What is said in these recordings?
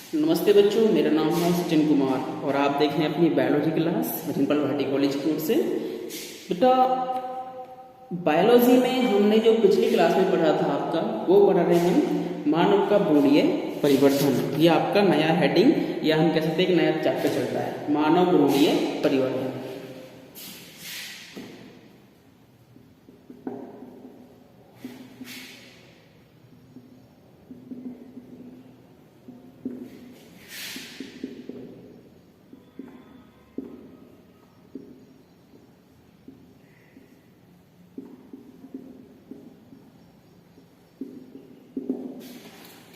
नमस्ते बच्चों, मेरा नाम है सचिन कुमार और आप देख रहे हैं अपनी biology class Rimple Bhati college की ओर से। बेटा, बायोलॉजी में हमने जो पिछली क्लास में पढ़ा था आपका, वो पढ़ा रहे हैं मानव का भ्रूणीय परिवर्तन। ये आपका नया हेडिंग या हम कह सकते हैं एक नया चैप्टर चलता है, मानव भ्रूणीय परिवर्तन।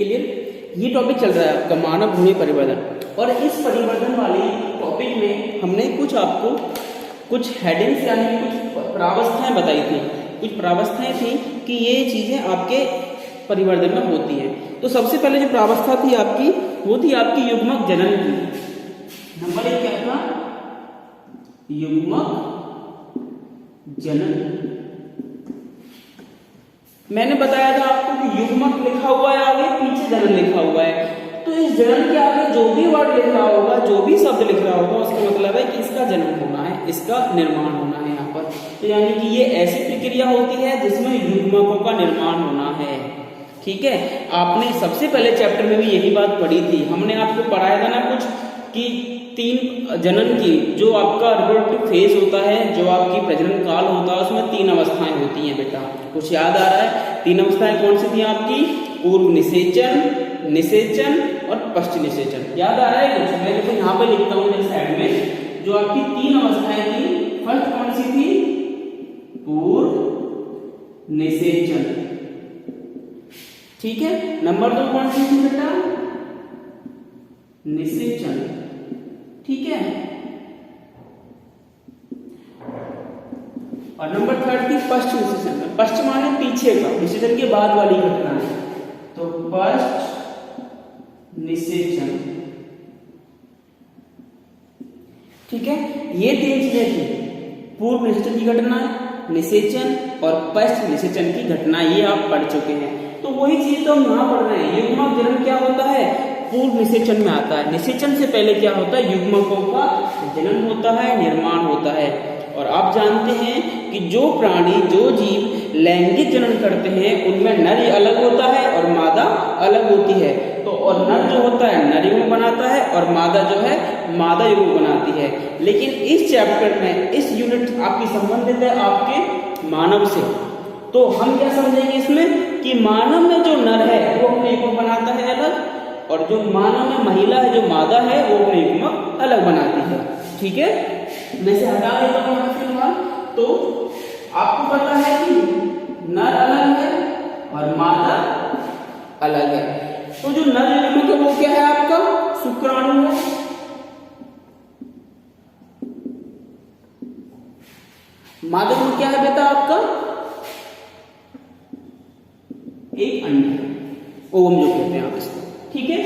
क्लियर? ये टॉपिक चल रहा है आपका मानव भ्रूणीय परिवर्तन, और इस परिवर्तन वाली टॉपिक में हमने आपको कुछ हेडिंग्स यानी कुछ प्रावस्थाएं बताई थी। कुछ प्रावस्थाएं थी कि ये चीजें आपके परिवर्तन में होती हैं। तो सबसे पहले जो प्रावस्था थी आपकी, वो थी आपकी युग्मक जनन की। नंबर 1 क्या था? युग्मक जनन। मैंने बताया था आपको कि युग्मक लिखा हुआ है आगे, पीछे जनन लिखा हुआ है। तो इस जनन के आगे जो भी वर्ड लिख रहा होगा, जो भी शब्द लिख रहा होगा, उसका मतलब है कि इसका जन्म होना है, इसका निर्माण होना है यहाँ पर। तो यानी कि ये ऐसी प्रक्रिया होती है जिसमें युग्मकों का निर्माण होना है। ठीक है, आपने सबसे पहले चैप्टर में भी यही बात पढ़ी थी। हमने आपको पढ़ाया था ना कुछ कि 3 जनन की जो आपका रिप्रोडक्टिव फेज होता है, जो आपकी प्रजनन काल होता है, उसमें 3 अवस्थाएं होती हैं। बेटा कुछ याद आ रहा है? 3 अवस्थाएं कौन सी थी आपकी? पूर्व निषेचन, निषेचन और पश्च निषेचन। याद आ रहा है कुछ? मैं देखो यहाँ पे लिखता हूँ इस साइड में, जो आपकी 3 अवस्थाएं थी। फर्स्ट कौन सी थी? पूर्व निषेचन। ठीक है। नंबर 2 कौन सी थी बेटा? निषेचन। ठीक है। और नंबर 3 थी पश्च निषेचन। पश्च माने पीछे का, निषेचन के बाद वाली घटना है। तो पश्च निषेचन। ठीक है, ये 3 चीजें थी। पूर्व निषेचन की घटना, निषेचन और पश्च निषेचन की घटना, ये आप पढ़ चुके हैं। तो वही चीज तो हम यहाँ पढ़ रहे हैं। युग्मक जनन क्या होता है? पूर्व निषेचन में आता है। निषेचन से पहले क्या होता है? युग्मकों का जनन होता है, निर्माण होता है। और आप जानते हैं कि जो प्राणी, जो जीव लैंगिक जनन करते हैं, उनमें नर अलग होता है और मादा अलग होती है। तो और नर जो होता है नर युग्मक बनाता है और मादा जो है मादा युग्मक बनाती है। लेकिन इस चैप्टर में इस यूनिट आपकी संबंधित है आपके मानव से। तो हम क्या समझेंगे इसमें कि मानव में जो नर है वो अपने युग्मक बनाता है अलग, और जो मानव में महिला है, जो मादा है, वो अपने युग्मक अलग बनाती है। ठीक है, मैं से हटा देता हूं फिलहाल। तो आपको पता है कि नर अलग है और मादा अलग है। तो जो नर युग्मक है वो क्या है आपका? शुक्राणु है। मादा युग्मक क्या है बेटा आपका? एक अंड, ओवम जो कहते हैं आप इसको। ठीक है,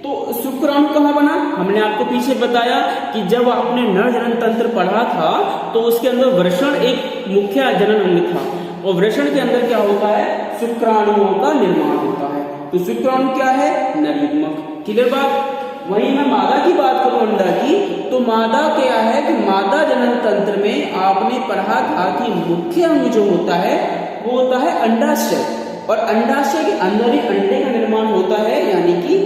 तो शुक्राणु कहाँ बना? हमने आपको पीछे बताया कि जब आपने नर जनन तंत्र पढ़ा था तो उसके अंदर वृषण एक मुख्य जनन अंग था, और वृषण के अंदर क्या होता है? शुक्राणुओं का निर्माण होता है। तो शुक्राणु क्या है? नर युग्मक। क्लियर बात? वहीं मैं मादा की बात करूं, अंडा की, तो मादा क्या है कि मादा जनन तंत्र में आपने पढ़ा था कि मुख्य अंग जो होता है वो होता है अंडाशय, और अंडाशय के अंदर ही अंडे का निर्माण होता है, यानी कि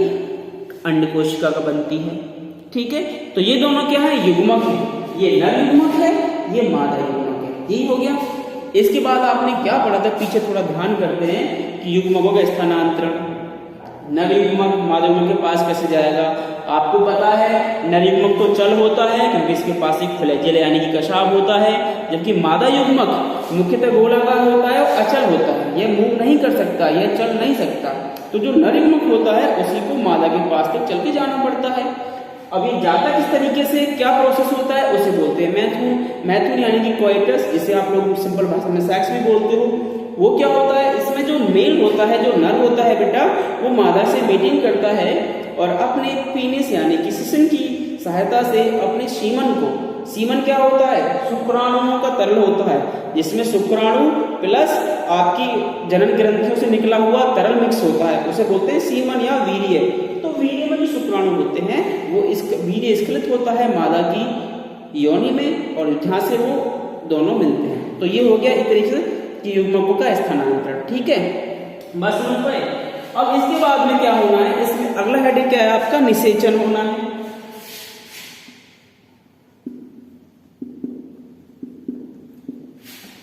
अंड कोशिका का बनती है। ठीक है, तो ये दोनों क्या है? युग्मक है। ये नर युग्मक है, ये मादा युग्मक है। यही हो गया। इसके बाद आपने क्या पढ़ा था? पीछे थोड़ा ध्यान करते हैं कि युग्मकों का स्थानांतरण। नर युग्मक मादा युग्मक के पास कैसे जाएगा? आपको पता है नर युग्मक तो चल होता है क्योंकि इसके पास एक फ्लैजेल यानी कि कशाभ होता है, जबकि मादा युग्मक मुख्यतः गोलाकार होता है और अचल होता है। यह मूव नहीं कर सकता, यह चल नहीं सकता। तो जो नर युग्मक होता है उसी को मादा के पास तक चल के जाना पड़ता है। अब ये जाता किस तरीके से, क्या प्रोसेस होता है, उसे बोलते हैं मैथुन। मैथुन यानी कि कोइटस, जिसे आप लोग सिंपल भाषा में सेक्स भी बोलते हो। वो क्या होता है? इसमें जो मेल होता है, जो नर होता है बेटा, वो मादा से मीटिंग करता है और अपने पीनिस यानी कि सिसन की सहायता से अपने सीमन को, सीमन क्या होता है? शुक्राणुओं का तरल होता है, जिसमें शुक्राणु प्लस आपकी जनन ग्रंथियों से निकला हुआ तरल मिक्स होता है, उसे बोलते हैं सीमन या वीर्य। तो वीर्य में जो शुक्राणु होते हैं वो वीर्य स्खलित होता है मादा की योनि में और जहां से वो दोनों मिलते हैं। तो ये हो गया एक तरीके से कि युग्मकों का स्थानांतरण। ठीक है, बस समझ पाए। अब इसके बाद में क्या होना है, इसमें अगला हेडिंग क्या है आपका, निषेचन होना है।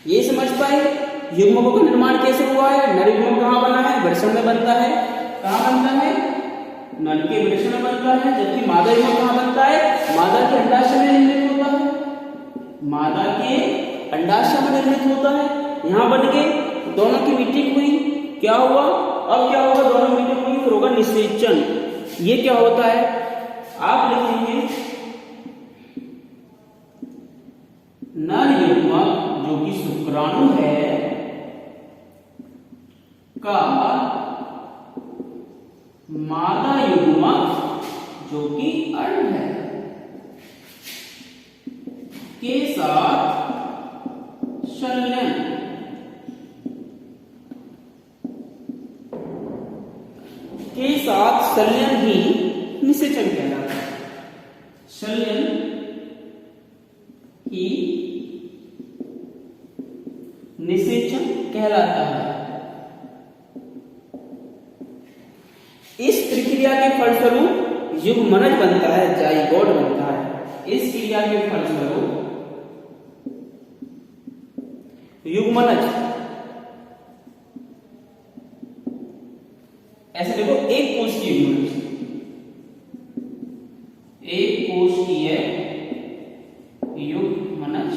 ये समझ पाए युग्मकों का निर्माण कैसे हुआ है। नर युग्मक कहां बना है, वृषण में बनता है। कहां बनता है, नर के वृषण में बनता है। जबकि मादा युग्मक कहां बनता है, मादा के अंडाशय में निर्मित होता है। मादा के अंडाशय में निर्मित होता है। यहां बन के दोनों की मीटिंग हुई, क्या हुआ, अब क्या होगा, दोनों मीटिंग हुई, फिर होगा निषेचन। ये क्या होता है, आप लिखेंगे नर युग्मक जो कि शुक्राणु है का मादा युग्मक जो कि अंड है के साथ संलयन ही निषेचन कहलाता है। संलयन ही निषेचन कहलाता है। इस प्रक्रिया के फलस्वरूप युग्मनज बनता है, जाइगोट बनता है। इस क्रिया के फलस्वरूप युग्मनज, ऐसे देखो, एक कोशिकीय युग्मनज, एक कोशिकीय युग्मनज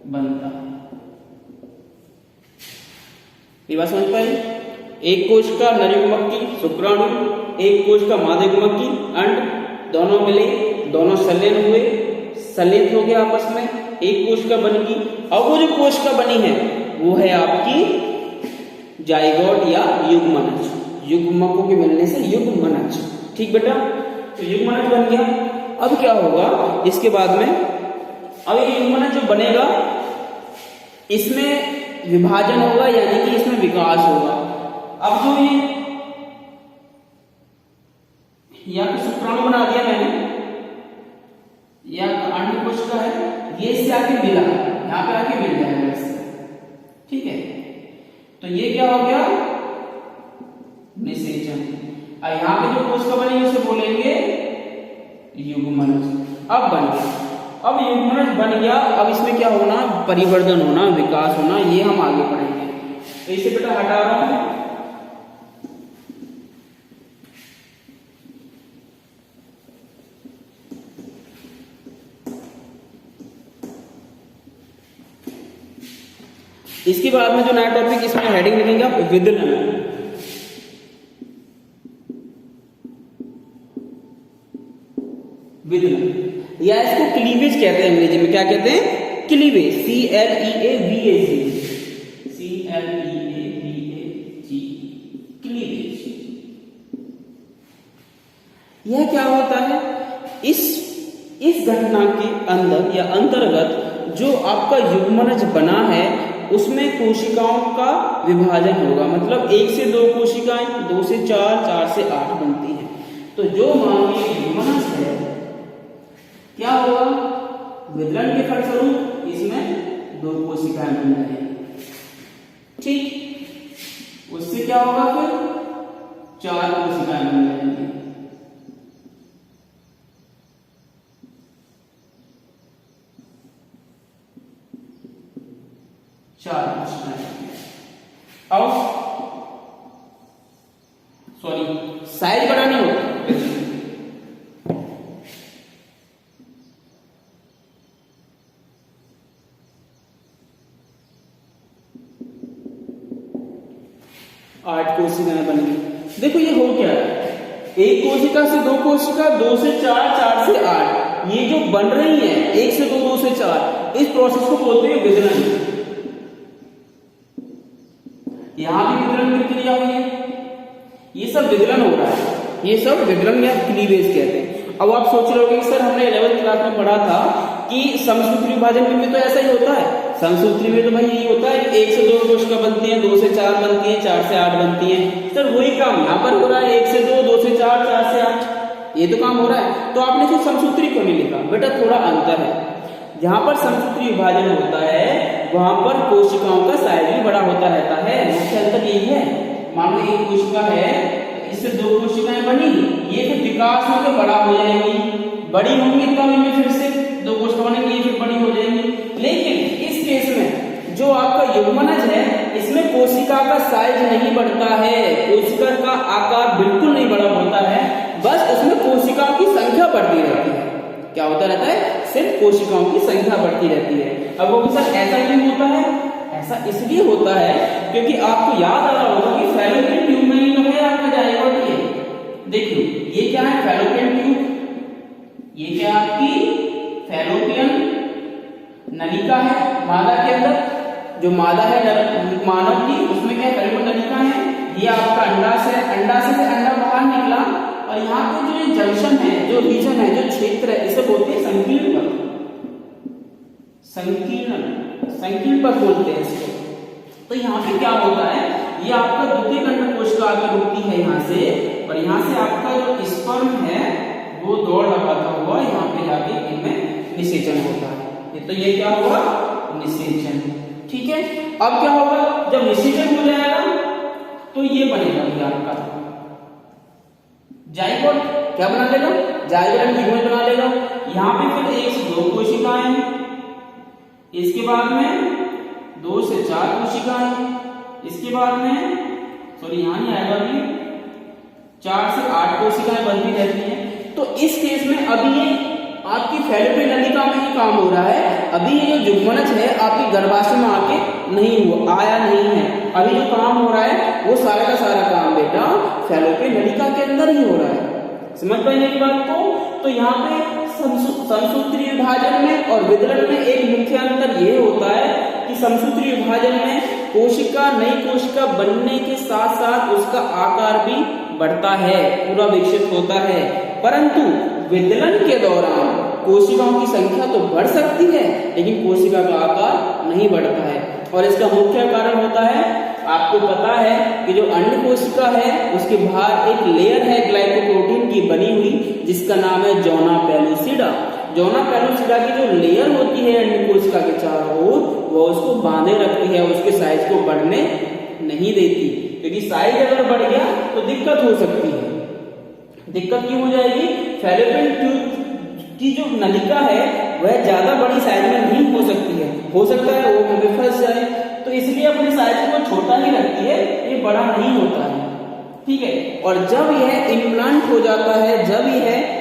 बनता है। ये बात समझ पाए, एक कोश का नर युग्मक की शुक्राणु, एक कोश का मादा युग्मक की अंड, दोनों मिले, दोनों संलयन हुए, संलयित हो गया आपस में, एक कोश का बनेगी। अब वो जो कोश का बनी है वो है आपकी जाइगोट या युग्मनज। युग्मकों के मिलने से युग्मनज। ठीक बेटा, तो युग्मनज बन गया। अब क्या होगा इसके बाद में, अब ये युग्मनज जो बनेगा इसमें विभाजन होगा, यानी कि इसमें विकास होगा। अब जो ये या तो शुक्राणु बना दिया मैंने, या अंड कोश का है, ये इससे आके मिला, यहां पे आके मिल जाएगा इससे। ठीक है, तो ये क्या हो गया, निषेचन। और यहां पे जो कोश का बनेगी उसे बोलेंगे युग्मनज। अब बन गया, अब युग्मनज बन गया। अब इसमें क्या होना, परिवर्धन होना, विकास होना, ये हम आगे पढ़ेंगे। तो इसे बेटा हटा रहा हूं। इसके बाद में जो नया टॉपिक, इसमें हेडिंग लिखेंगे आप विदलन। विदलन या इसको क्लीवेज कहते हैं, अंग्रेजी में क्या कहते हैं, क्लीवेज, CLEAVAG, क्लीवेज। यह क्या होता है, इस घटना के अंदर या अंतर्गत जो आपका युग्मनज बना है उसमें कोशिकाओं का विभाजन होगा। मतलब 1 से 2 कोशिकाएं, 2 से 4, 4 से 8 बनती हैं। तो जो मानवीय युग्मनज है क्या होगा, विदलन के फलस्वरूप इसमें 2 कोशिकाएं बन जाएंगी। ठीक, उससे क्या होगा, फिर 4 कोशिकाएं बन जाएंगी। अब सॉरी, साइज बढ़ानी होगी। आठ कोशिकाएं बन गई। देखो ये हो क्या है, एक कोशिका से 2 कोशिका, 2 से 4, 4 से 8, ये जो बन रही है 1 से 2, 2 से 4, इस प्रोसेस को बोलते हैं विदलन। यहां भी विदलन की क्रिया हुई है, ये सब विदलन हो रहा है, ये सब विदलन या क्लीवेज कहते हैं। अब आप सोच रहे होगे कि सर हमने 11th क्लास में पढ़ा था कि समसूत्री विभाजन में तो ऐसा ही होता है। समसूत्री में तो भाई यही होता है, 1 से 2 कोशिका बनती है, 2 से 4 बनती है, 4 से 8 बनती है। सर वही काम यहाँ पर हो रहा है, 1 से 2, 2 से 4, 4 से 8। ये तो काम हो रहा है। तो आपने फिर समसूत्री क्यों नहीं लिखा? बेटा थोड़ा अंतर है, जहां पर समसूत्री विभाजन होता है वहां पर कोशिकाओं का साइज भी बड़ा होता रहता है। मुख्य अंतर यही है। मान लो एक कोशिका है, इससे 2 कोशिकाएं बनी, ये फिर विकास होकर बड़ा हो जाएंगी, बड़ी होंगी तब इनमें फिर से 2 कोशिका बनेंगी, ये फिर बड़ी हो जाएंगी। लेकिन इस केस में जो आपका युग्मनज है इसमें कोशिका का साइज नहीं बढ़ता है, कोशिका का आकार बिल्कुल नहीं बड़ा होता है, बस उसमें कोशिकाओं की संख्या बढ़ती रहती है। क्या होता रहता है? सिर्फ कोशिकाओं की संख्या बढ़ती रहती है। अब वो सर ऐसा क्यों होता है? ऐसा इसलिए होता है क्योंकि आपको याद आ रहा होगा कि फैलोपियन ट्यूब में ही तो है आपका जाइगोट। ये देखिए ये क्या है? Fallopian tube. ये क्या आपकी फैलोपियन नलिका है मादा के अंदर। जो मादा है मानव की, उसमें क्या फैलोपियन नलिका है। ये आपका अंडाशय है, अंडाशय से अंडा बाहर निकला और यहाँ पे जो ये जंक्शन है, जो रीजन है, जो क्षेत्र है, इसे बोलते हैं संकीर्ण पथ। संकीर्ण पथ बोलते हैं इसको। तो यहाँ पे क्या होता है, ये आपका द्वितीय अंड कोशिका आगे रुकती है यहाँ से, और यहाँ से आपका जो स्पर्म है वो दौड़ लगाता हुआ यहाँ पे जाके इनमें निषेचन होता है। तो ये क्या हुआ? निषेचन। ठीक है। अब क्या होगा? जब निषेचन हो जाएगा तो ये बनेगा भैया आपका जाइगोट। क्या बना लेगा? जाइगोट युग्मनज बना लेगा। यहाँ पे फिर 1 से 2 कोशिकाएं, इसके बाद में 2 से 4 कोशिकाएं, इसके बाद में यहाँ नहीं आएगा अभी 4 से 8 कोशिकाएं बनती रहती हैं। तो इस केस में अभी ये आपकी फैलोपियन नलिका में ही काम हो रहा है। अभी ये जो युग्मनज है आपकी गर्भाशय में आके नहीं हुआ, आया नहीं है। अभी जो काम हो रहा है वो सारा का सारा काम बेटा फैलोपियन नलिका के अंदर ही हो रहा है। समझ पाए मेरी बात को? तो यहाँ पे समसूत्री विभाजन में और विदलन में एक मुख्य अंतर ये होता है कि समसूत्री विभाजन में कोशिका नई कोशिका बनने के साथ साथ उसका आकार भी बढ़ता है, पूरा विकसित होता है, परंतु विदलन के दौरान कोशिकाओं की संख्या तो बढ़ सकती है लेकिन कोशिका का आकार नहीं बढ़ता है। और इसका मुख्य कारण होता है, आपको पता है कि जो अंड कोशिका है उसके बाहर एक लेयर है ग्लाइकोप्रोटीन की बनी हुई जिसका नाम है जोना पेलुसिडा। जोना पेलुसिडा की जो लेयर होती है अंड कोशिका के चारों ओर, वो उसको बांधे रखती है, उसके साइज को बढ़ने नहीं देती, क्योंकि साइज अगर बढ़ गया तो दिक्कत हो सकती है। दिक्कत क्यों हो जाएगी? फैलोपियन ट्यूब की जो नलिका है वह ज्यादा बड़ी साइज में नहीं हो सकती है, हो सकता है वो में फंस जाए, तो इसलिए अपने साइज को छोटा ही रखती है, ये बड़ा नहीं होता है। ठीक है। और जब यह इम्प्लांट हो जाता है, जब यह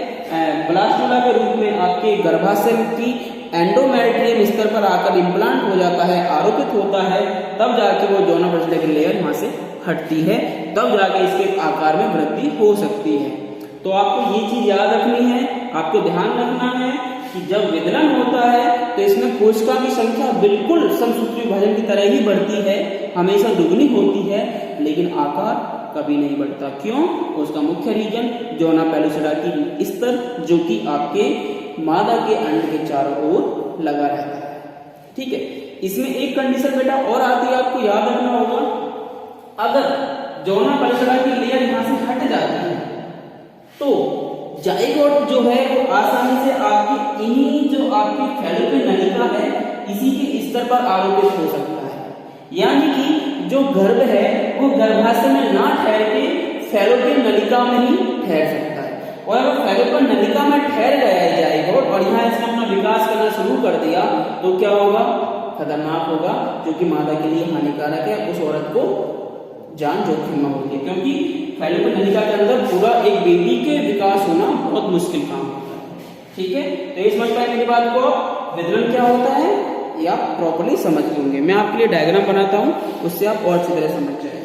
ब्लास्टुला के रूप में आपके गर्भाशय की एंडोमेट्रियम स्तर पर आकर इम्प्लांट हो जाता है, आरोपित होता है, तब जाके वो जोना पेलुसिडा की लेयर वहां से हटती है, तब जाके इसके आकार में वृद्धि हो सकती है। तो आपको ये चीज याद रखनी है, आपको ध्यान रखना है कि जब विदलन होता है तो इसमें कोशिका की संख्या बिल्कुल समसूत्री विभाजन की तरह ही बढ़ती है, हमेशा दुगनी होती है, लेकिन आकार कभी नहीं बढ़ता। क्यों? उसका मुख्य रीजन जोना पेलुसिडा की स्तर, जो कि आपके मादा के अंड के चारों ओर लगा रहता है। ठीक है। इसमें एक कंडीशन बेटा और आती है, आपको याद रखना होगा, अगर जोना पेलुसिडा की लेयर यहां से हट जाती है तो जाइगोट जो है वो आसानी से आपकी इन्हीं जो आपकी फैलोपियन नलिका है इसी के स्तर पर आरोपित हो सकता है, यानी कि जो गर्भ है वो गर्भाशय में ना ठहर के फैलोपियन नलिका में ही ठहर सकता है। और अगर फैलोपियन नलिका में ठहर गया है जाइगोट और यहाँ इसने अपना विकास करना शुरू कर दिया तो क्या होगा? खतरनाक होगा, जो कि मादा के लिए हानिकारक है, उस औरत को जान जोखिम में होती है, क्योंकि फैलोपियन नलिका के अंदर पूरा एक बेबी के विकास होना बहुत मुश्किल काम होता है। ठीक है। तो ये समझ पाए मेरी बात को? विदलन क्या होता है ये आप प्रॉपर्ली समझ लेंगे। मैं आपके लिए डायग्राम बनाता हूं, उससे आप और अच्छी तरह समझ जाएंगे।